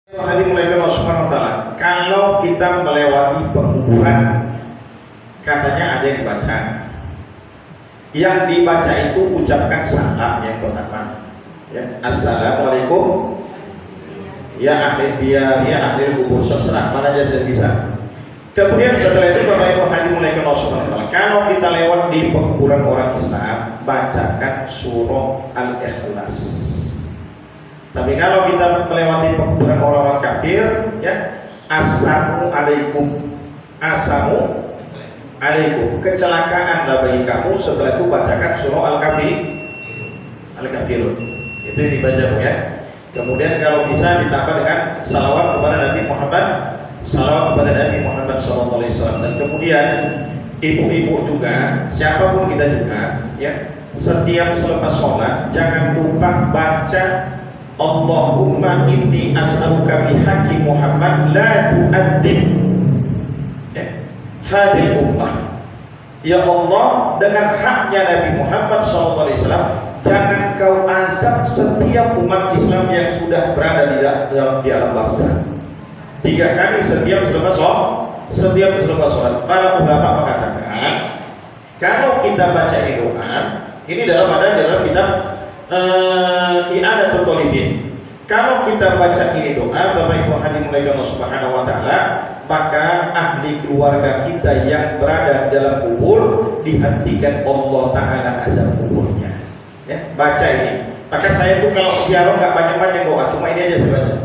Hari mulai Allah Subhanahu wa Ta'ala, kalau kita melewati penguburan, katanya ada yang dibaca. Yang dibaca itu ucapkan salam yang pertama, ya, Assalamualaikum, ya ahli diyar, ya ahli kubur, terserah mana aja saya bisa. Kemudian setelah itu Bapak Ibu hadirin mulai Allah Subhanahu wa Ta'ala, kalau kita lewat di penguburan orang Islam, bacakan surah Al-Ikhlas. Tapi kalau kita melewati penguburan orang-orang kafir, ya, Assalamualaikum, Assalamualaikum, kecelakaan bagi kamu. Setelah itu bacakan surah Al-Kafirun. Itu yang dibaca, ya. Kemudian kalau bisa ditambah dengan salawat kepada Nabi Muhammad, salawat kepada Nabi Muhammad SAW. Dan kemudian ibu-ibu juga, siapapun kita juga, ya, setiap selepas sholat jangan lupa baca Allahumma inni as'aluka bihaqqi Muhammad la tu'addib hadil ummah. Ya Allah, dengan haknya Nabi Muhammad SAW, jangan kau azab setiap umat Islam yang sudah berada di alam barzah. 3 kali setiap selepas sholat. Para ulama mengatakan, kalau kita baca ini doa, ini dalam kitab I'anatul Thalibin. Kalau kita baca ini doa, Bapak Ibu hadirin Allah Subhanahu wa Ta'ala, maka ahli keluarga kita yang berada dalam kubur dihentikan Allah Ta'ala azab kuburnya. Ya, baca ini. Maka saya tuh kalau siaran nggak banyak-banyak doa, cuma ini aja saya baca.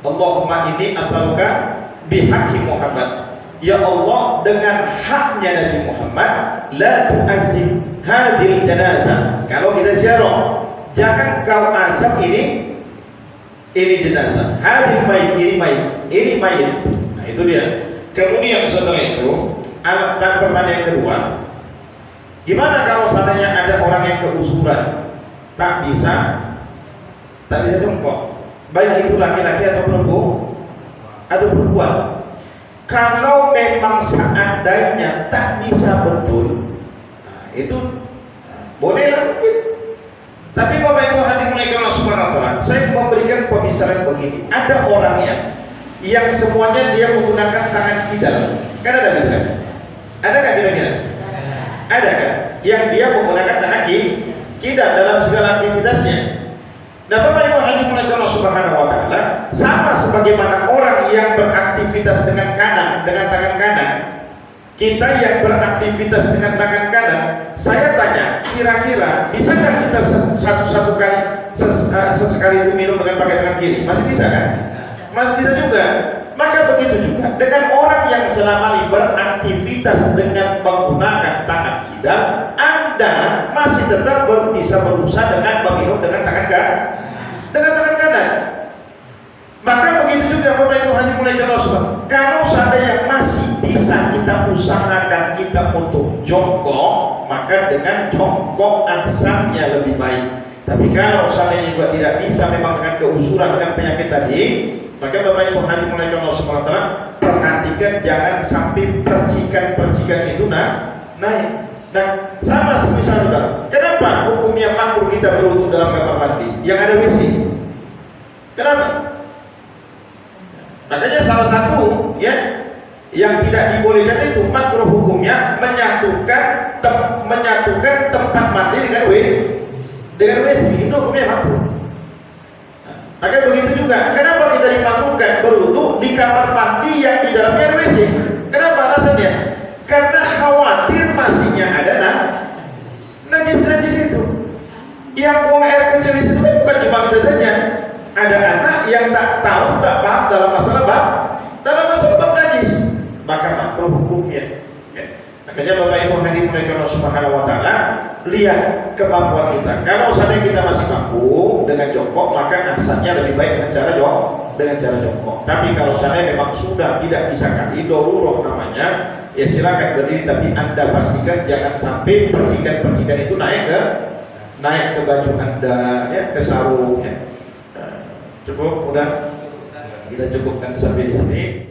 Allahumma inni as'aluka bihaqqi Muhammad. Ya Allah, dengan haknya Nabi Muhammad, la tu'azzib hadil janazah. Kalau kita ziarah, jangan kau azab ini jenazah. Hadil mayit, ini mayit. Nah, itu dia. Kemudian setelah itu, pertanyaan kedua, gimana kalau seandainya ada orang yang keusuran, tak bisa jongkok, baik itu laki-laki atau perempuan. Kalau memang seandainya tak bisa betul, nah, itu bolehlah mungkin. Tapi Bapak Ibu hadirin Allah Subhanahu wa Ta'ala, saya memberikan pemisalan begini. Ada orang yang semuanya dia menggunakan tangan kidal. Kan ada gitu kan? Ada kan kira-kira? Ada kan? Yang dia menggunakan tangan kidal dalam segala aktivitasnya. Nah, Bapak Ibu hadirin Allah Subhanahu wa Ta'ala, sama sebagaimana orang yang beraktivitas dengan tangan kanan. Kita yang beraktivitas dengan tangan kanan, saya tanya, kira-kira bisakah kita sesekali itu minum dengan pakai tangan kiri? Masih bisa kan? Masih bisa juga. Maka begitu juga dengan orang yang selama ini beraktivitas dengan menggunakan tangan kidal, Anda masih tetap bisa berusaha dengan meminum dengan tangan kanan. Maka begitu juga Bapak Ibu hadirin Allah Subhanahu. Kalau seandainya masih bisa kita usahakan kita untuk jongkok, maka dengan jongkok asalnya lebih baik. Tapi kalau seandainya juga tidak bisa, memang dengan keusuran dengan penyakit tadi, maka Bapak Ibu hadirin Allah Subhanahu wa Ta'ala, perhatikan jangan sampai percikan itu naik. Dan sama semisal juga, kenapa hukumnya makruh kita berwudu dalam kamar mandi yang ada WC? Kenapa? Makanya salah satu yang tidak dibolehkan itu makruh hukumnya menyatukan tempat mandi dengan WC. Itu hukumnya makruh. Maka begitu juga, kenapa kita dimakruhkan berwudu di kamar mandi yang di dalamnya ada WC? Kenapa alasannya? Karena khawatir masihnya ada najis itu. Yang buang air kecil di situ bukan cuma kita saja. Ada anak yang tak paham dalam masalah bab najis, maka makruh hukumnya. Makanya Bapak Ibu hadirin Allah Subhanahu wa Ta'ala, lihat kemampuan kita. Kalau seandainya kita masih mampu dengan jongkok, maka asalnya lebih baik dengan cara jongkok. Tapi kalau seandainya memang sudah tidak bisa kali, darurat namanya, ya silakan berdiri. Tapi Anda pastikan jangan sampai percikan itu naik ke baju Anda, ya, ke sarung, ya. Cukup, udah kita cukupkan sampai di sini.